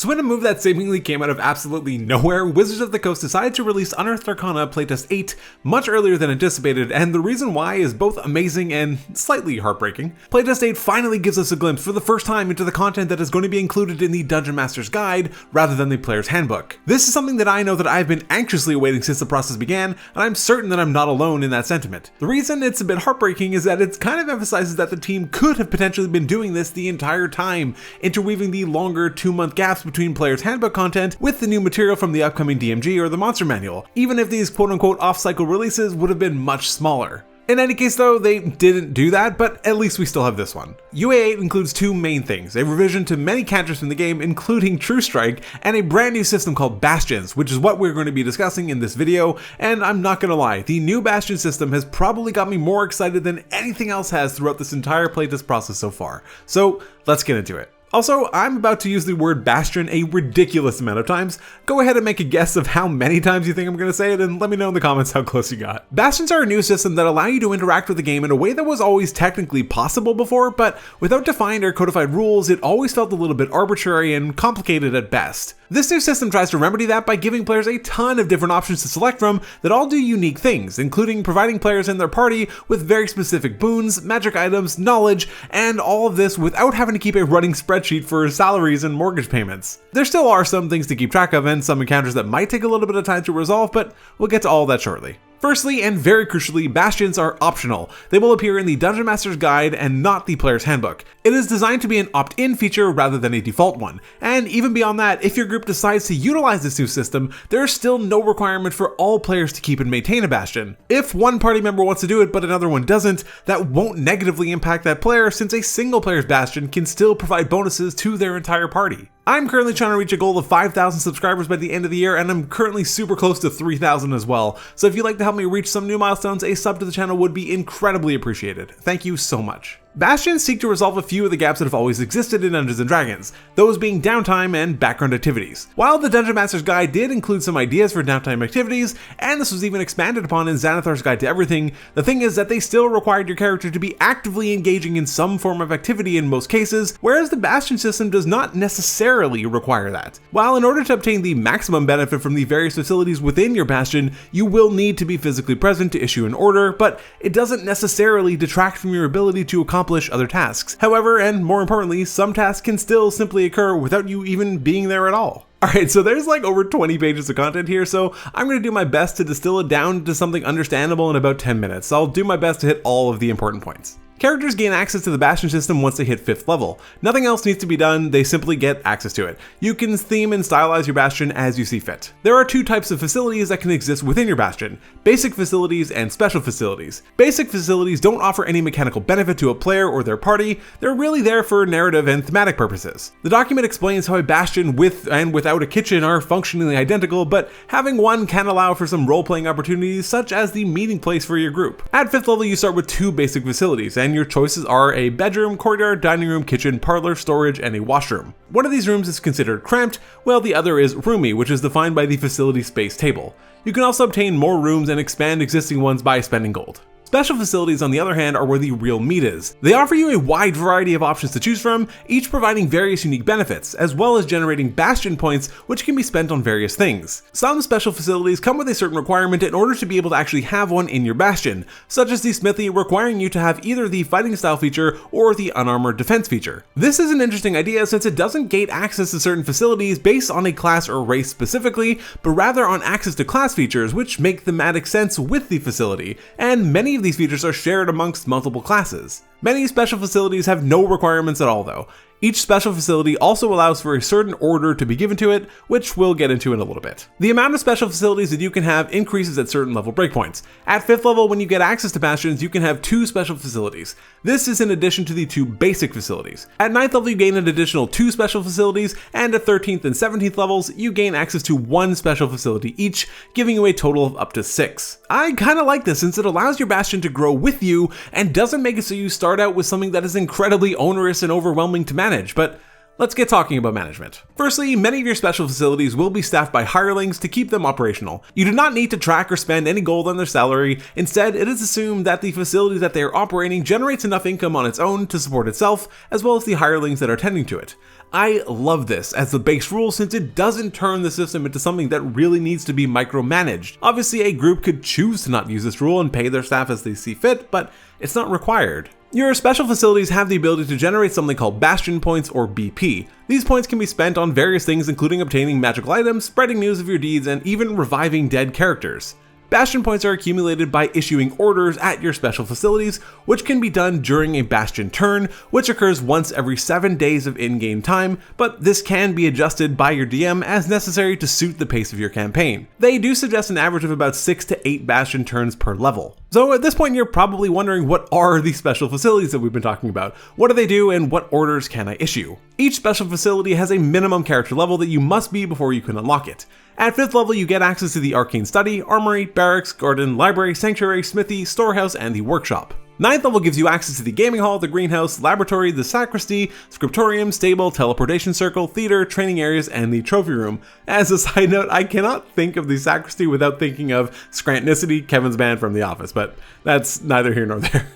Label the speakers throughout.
Speaker 1: So in a move that seemingly came out of absolutely nowhere, Wizards of the Coast decided to release Unearthed Arcana Playtest 8 much earlier than anticipated, and the reason why is both amazing and slightly heartbreaking. Playtest 8 finally gives us a glimpse for the first time into the content that is going to be included in the Dungeon Master's Guide rather than the player's handbook. This is something that I know that I've been anxiously awaiting since the process began, and I'm certain that I'm not alone in that sentiment. The reason it's a bit heartbreaking is that it kind of emphasizes that the team could have potentially been doing this the entire time, interweaving the longer 2-month gaps between players' handbook content with the new material from the upcoming DMG or the Monster Manual, even if these quote-unquote off-cycle releases would have been much smaller. In any case though, they didn't do that, but at least we still have this one. UA8 includes two main things, a revision to many cantrips from the game, including True Strike, and a brand new system called Bastions, which is what we're going to be discussing in this video, and I'm not gonna lie, the new Bastion system has probably got me more excited than anything else has throughout this entire playtest process so far. So let's get into it. Also, I'm about to use the word Bastion a ridiculous amount of times. Go ahead and make a guess of how many times you think I'm going to say it, and let me know in the comments how close you got. Bastions are a new system that allow you to interact with the game in a way that was always technically possible before, but without defined or codified rules, it always felt a little bit arbitrary and complicated at best. This new system tries to remedy that by giving players a ton of different options to select from that all do unique things, including providing players and their party with very specific boons, magic items, knowledge, and all of this without having to keep a running spreadsheet for salaries and mortgage payments. There still are some things to keep track of and some encounters that might take a little bit of time to resolve, but we'll get to all of that shortly. Firstly, and very crucially, Bastions are optional. They will appear in the Dungeon Master's Guide and not the player's handbook. It is designed to be an opt-in feature rather than a default one. And even beyond that, if your group decides to utilize this new system, there is still no requirement for all players to keep and maintain a Bastion. If one party member wants to do it but another one doesn't, that won't negatively impact that player, since a single player's Bastion can still provide bonuses to their entire party. I'm currently trying to reach a goal of 5,000 subscribers by the end of the year, and I'm currently super close to 3,000 as well. So if you'd like to help me reach some new milestones, a sub to the channel would be incredibly appreciated. Thank you so much. Bastions seek to resolve a few of the gaps that have always existed in Dungeons & Dragons, those being downtime and background activities. While the Dungeon Master's Guide did include some ideas for downtime activities, and this was even expanded upon in Xanathar's Guide to Everything, the thing is that they still required your character to be actively engaging in some form of activity in most cases, whereas the Bastion system does not necessarily require that. While in order to obtain the maximum benefit from the various facilities within your Bastion, you will need to be physically present to issue an order, but it doesn't necessarily detract from your ability to accomplish other tasks. However, and more importantly, some tasks can still simply occur without you even being there at all. Alright, so there's like over 20 pages of content here, so I'm going to do my best to distill it down to something understandable in about 10 minutes. I'll do my best to hit all of the important points. Characters gain access to the Bastion system once they hit 5th level. Nothing else needs to be done, they simply get access to it. You can theme and stylize your Bastion as you see fit. There are two types of facilities that can exist within your Bastion: basic facilities and special facilities. Basic facilities don't offer any mechanical benefit to a player or their party, they're really there for narrative and thematic purposes. The document explains how a Bastion with and without a kitchen are functionally identical, but having one can allow for some role-playing opportunities, such as the meeting place for your group. At 5th level you start with two basic facilities, and your choices are a bedroom, courtyard, dining room, kitchen, parlor, storage, and a washroom. One of these rooms is considered cramped, while the other is roomy, which is defined by the facility space table. You can also obtain more rooms and expand existing ones by spending gold. Special facilities, on the other hand, are where the real meat is. They offer you a wide variety of options to choose from, each providing various unique benefits, as well as generating Bastion points, which can be spent on various things. Some special facilities come with a certain requirement in order to be able to actually have one in your Bastion, such as the Smithy requiring you to have either the fighting style feature or the unarmored defense feature. This is an interesting idea since it doesn't gate access to certain facilities based on a class or race specifically, but rather on access to class features, which make thematic sense with the facility, and many of these features are shared amongst multiple classes. Many special facilities have no requirements at all though. Each special facility also allows for a certain order to be given to it, which we'll get into in a little bit. The amount of special facilities that you can have increases at certain level breakpoints. At 5th level, when you get access to Bastions, you can have 2 special facilities. This is in addition to the 2 basic facilities. At 9th level, you gain an additional 2 special facilities, and at 13th and 17th levels, you gain access to 1 special facility each, giving you a total of up to 6. I kinda like this since it allows your Bastion to grow with you and doesn't make it so you start out with something that is incredibly onerous and overwhelming to manage. But let's get talking about management. Firstly, many of your special facilities will be staffed by hirelings to keep them operational. You do not need to track or spend any gold on their salary. Instead, it is assumed that the facility that they are operating generates enough income on its own to support itself, as well as the hirelings that are tending to it. I love this as the base rule since it doesn't turn the system into something that really needs to be micromanaged. Obviously, a group could choose to not use this rule and pay their staff as they see fit, but it's not required. Your special facilities have the ability to generate something called Bastion points or BP. These points can be spent on various things including obtaining magical items, spreading news of your deeds, and even reviving dead characters. Bastion points are accumulated by issuing orders at your special facilities, which can be done during a Bastion turn, which occurs once every 7 days of in-game time, but this can be adjusted by your DM as necessary to suit the pace of your campaign. They do suggest an average of about 6 to 8 Bastion turns per level. So at this point you're probably wondering, what are these special facilities that we've been talking about? What do they do and what orders can I issue? Each special facility has a minimum character level that you must be before you can unlock it. At 5th level, you get access to the Arcane Study, Armory, Barracks, Garden, Library, Sanctuary, Smithy, Storehouse, and the Workshop. 9th level gives you access to the Gaming Hall, the Greenhouse, Laboratory, the Sacristy, Scriptorium, Stable, Teleportation Circle, Theater, Training Areas, and the Trophy Room. As a side note, I cannot think of the Sacristy without thinking of Scrantonicity, Kevin's band from The Office, but that's neither here nor there.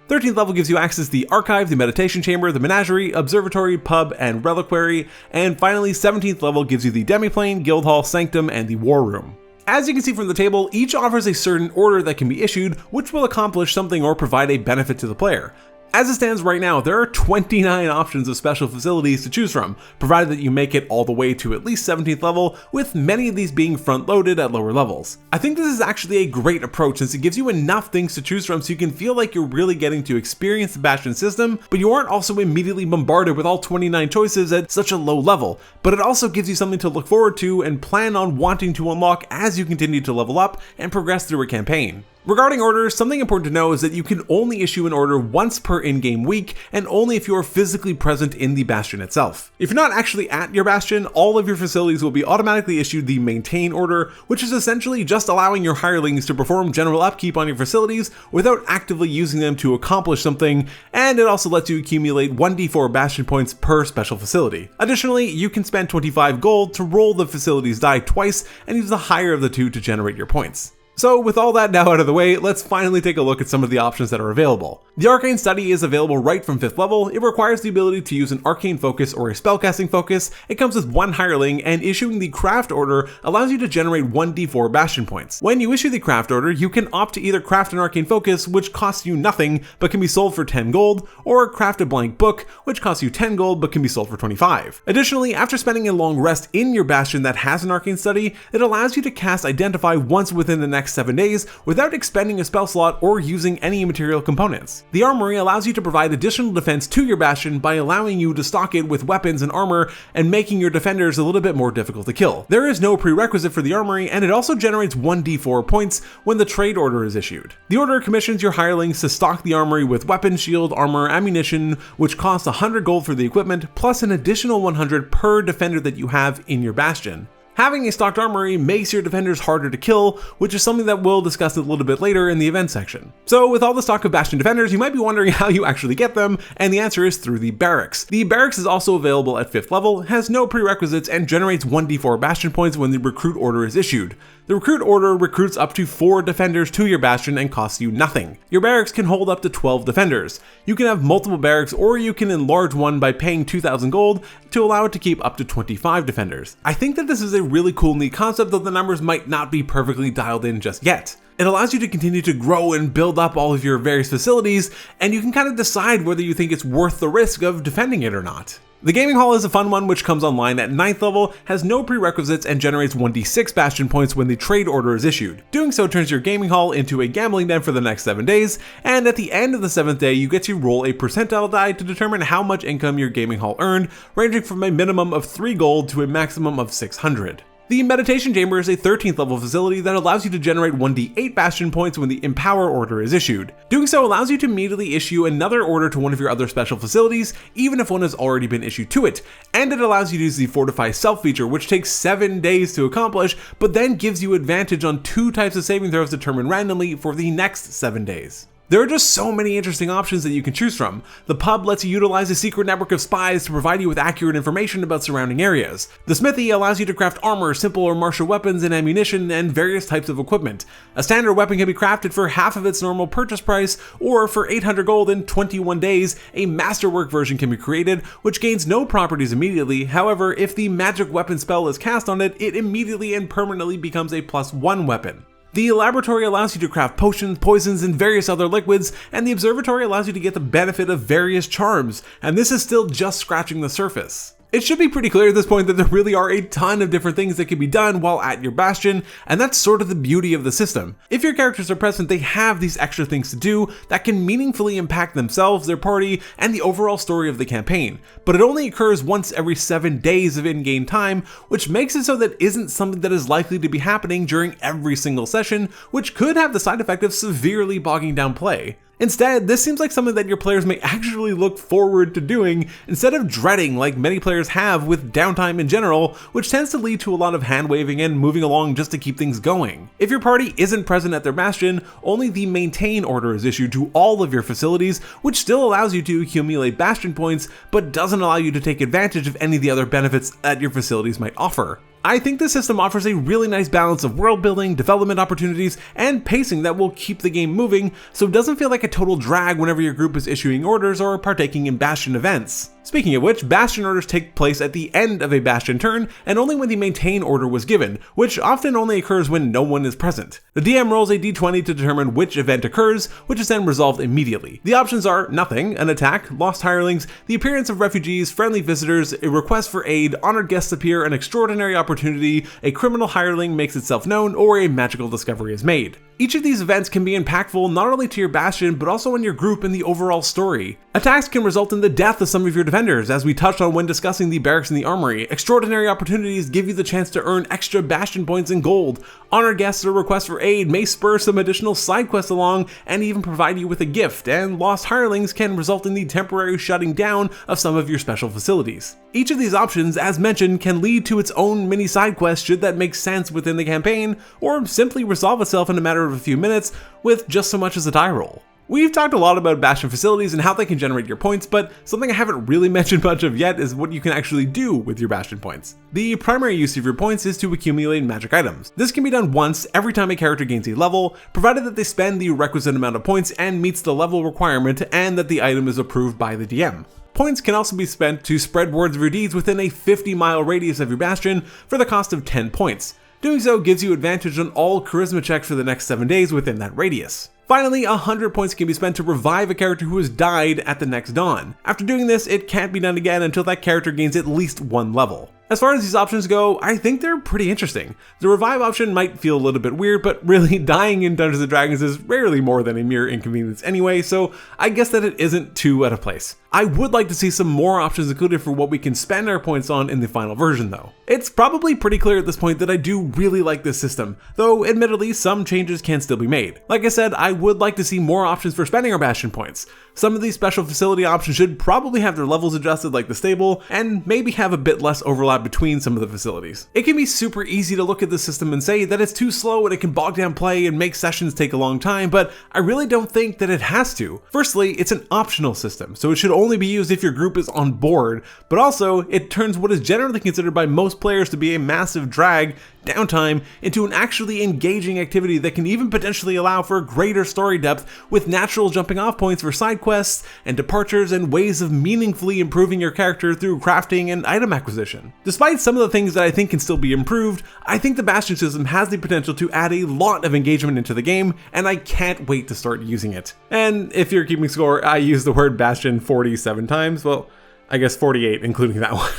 Speaker 1: 13th level gives you access to the Archive, the Meditation Chamber, the Menagerie, Observatory, Pub, and Reliquary, and finally 17th level gives you the Demiplane, Guildhall, Sanctum, and the War Room. As you can see from the table, each offers a certain order that can be issued, which will accomplish something or provide a benefit to the player. As it stands right now, there are 29 options of special facilities to choose from, provided that you make it all the way to at least 17th level, with many of these being front-loaded at lower levels. I think this is actually a great approach since it gives you enough things to choose from so you can feel like you're really getting to experience the Bastion system, but you aren't also immediately bombarded with all 29 choices at such a low level. But it also gives you something to look forward to and plan on wanting to unlock as you continue to level up and progress through a campaign. Regarding orders, something important to know is that you can only issue an order once per in-game week, and only if you are physically present in the Bastion itself. If you're not actually at your Bastion, all of your facilities will be automatically issued the Maintain order, which is essentially just allowing your hirelings to perform general upkeep on your facilities without actively using them to accomplish something, and it also lets you accumulate 1d4 Bastion points per special facility. Additionally, you can spend 25 gold to roll the facility's die twice and use the higher of the two to generate your points. So with all that now out of the way, let's finally take a look at some of the options that are available. The Arcane Study is available right from 5th level. It requires the ability to use an Arcane Focus or a Spellcasting Focus. It comes with 1 hireling, and issuing the Craft Order allows you to generate 1d4 Bastion points. When you issue the Craft Order, you can opt to either craft an Arcane Focus, which costs you nothing but can be sold for 10 gold, or craft a Blank Book, which costs you 10 gold but can be sold for 25. Additionally, after spending a long rest in your Bastion that has an Arcane Study, it allows you to cast Identify once within the next 7 days without expending a spell slot or using any material components. The Armory allows you to provide additional defense to your Bastion by allowing you to stock it with weapons and armor and making your defenders a little bit more difficult to kill. There is no prerequisite for the Armory, and it also generates 1d4 points when the trade order is issued. The order commissions your hirelings to stock the Armory with weapon, shield, armor, ammunition, which costs 100 gold for the equipment, plus an additional 100 per defender that you have in your Bastion. Having a stocked armory makes your defenders harder to kill, which is something that we'll discuss a little bit later in the event section. So with all the stock of Bastion defenders, you might be wondering how you actually get them, and the answer is through the Barracks. The Barracks is also available at 5th level, has no prerequisites, and generates 1d4 Bastion points when the recruit order is issued. The recruit order recruits up to 4 defenders to your Bastion and costs you nothing. Your barracks can hold up to 12 defenders. You can have multiple barracks, or you can enlarge one by paying 2,000 gold to allow it to keep up to 25 defenders. I think that this is a really cool, neat concept, though the numbers might not be perfectly dialed in just yet. It allows you to continue to grow and build up all of your various facilities, and you can kind of decide whether you think it's worth the risk of defending it or not. The Gaming Hall is a fun one which comes online at 9th level, has no prerequisites, and generates 1d6 Bastion points when the trade order is issued. Doing so turns your Gaming Hall into a gambling den for the next 7 days, and at the end of the 7th day you get to roll a percentile die to determine how much income your Gaming Hall earned, ranging from a minimum of 3 gold to a maximum of 600. The Meditation Chamber is a 13th level facility that allows you to generate 1d8 Bastion points when the Empower order is issued. Doing so allows you to immediately issue another order to one of your other special facilities, even if one has already been issued to it, and it allows you to use the Fortify Self feature, which takes 7 days to accomplish, but then gives you advantage on 2 types of saving throws determined randomly for the next 7 days. There are just so many interesting options that you can choose from. The pub lets you utilize a secret network of spies to provide you with accurate information about surrounding areas. The smithy allows you to craft armor, simple or martial weapons and ammunition, and various types of equipment. A standard weapon can be crafted for half of its normal purchase price, or for 800 gold in 21 days, a masterwork version can be created, which gains no properties immediately. However, if the magic weapon spell is cast on it, it immediately and permanently becomes a +1 weapon. The laboratory allows you to craft potions, poisons, and various other liquids, and the observatory allows you to get the benefit of various charms, and this is still just scratching the surface. It should be pretty clear at this point that there really are a ton of different things that can be done while at your Bastion, and that's sort of the beauty of the system. If your characters are present, they have these extra things to do that can meaningfully impact themselves, their party, and the overall story of the campaign. But it only occurs once every 7 days of in-game time, which makes it so that isn't something that is likely to be happening during every single session, which could have the side effect of severely bogging down play. Instead, this seems like something that your players may actually look forward to doing instead of dreading like many players have with downtime in general, which tends to lead to a lot of hand-waving and moving along just to keep things going. If your party isn't present at their Bastion, only the maintain order is issued to all of your facilities, which still allows you to accumulate Bastion points, but doesn't allow you to take advantage of any of the other benefits that your facilities might offer. I think the system offers a really nice balance of world building, development opportunities, and pacing that will keep the game moving, so it doesn't feel like a total drag whenever your group is issuing orders or partaking in Bastion events. Speaking of which, Bastion orders take place at the end of a Bastion turn, and only when the maintain order was given, which often only occurs when no one is present. The DM rolls a d20 to determine which event occurs, which is then resolved immediately. The options are nothing, an attack, lost hirelings, the appearance of refugees, friendly visitors, a request for aid, honored guests appear, an extraordinary opportunity, a criminal hireling makes itself known, or a magical discovery is made. Each of these events can be impactful not only to your Bastion, but also in your group and the overall story. Attacks can result in the death of some of your defenders, as we touched on when discussing the barracks and the armory. Extraordinary opportunities give you the chance to earn extra Bastion points and gold. Honored guests or requests for aid may spur some additional side quests along and even provide you with a gift, and lost hirelings can result in the temporary shutting down of some of your special facilities. Each of these options, as mentioned, can lead to its own mini side quest should that make sense within the campaign, or simply resolve itself in a matter of a few minutes with just so much as a die roll. We've talked a lot about Bastion facilities and how they can generate your points, but something I haven't really mentioned much of yet is what you can actually do with your Bastion points. The primary use of your points is to accumulate magic items. This can be done once every time a character gains a level, provided that they spend the requisite amount of points and meets the level requirement, and that the item is approved by the DM. Points can also be spent to spread words of your deeds within a 50-mile radius of your Bastion for the cost of 10 points. Doing so gives you advantage on all charisma checks for the next 7 days within that radius. Finally, 100 points can be spent to revive a character who has died at the next dawn. After doing this, it can't be done again until that character gains at least 1 level. As far as these options go, I think they're pretty interesting. The revive option might feel a little bit weird, but really dying in Dungeons & Dragons is rarely more than a mere inconvenience anyway, so I guess that it isn't too out of place. I would like to see some more options included for what we can spend our points on in the final version though. It's probably pretty clear at this point that I do really like this system, though admittedly some changes can still be made. Like I said, I would like to see more options for spending our Bastion points. Some of these special facility options should probably have their levels adjusted like the stable, and maybe have a bit less overlap between some of the facilities. It can be super easy to look at the system and say that it's too slow and it can bog down play and make sessions take a long time, but I really don't think that it has to. Firstly, it's an optional system, so it should only be used if your group is on board, but also it turns what is generally considered by most players to be a massive drag, downtime, into an actually engaging activity that can even potentially allow for greater story depth with natural jumping off points for side quests and departures and ways of meaningfully improving your character through crafting and item acquisition. Despite some of the things that I think can still be improved, I think the Bastion system has the potential to add a lot of engagement into the game, and I can't wait to start using it. And if you're keeping score, I used the word Bastion 47 times, well, I guess 48 including that one.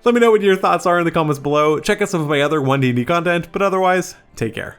Speaker 1: Let me know what your thoughts are in the comments below. Check out some of my other 1D&D content, but otherwise, take care.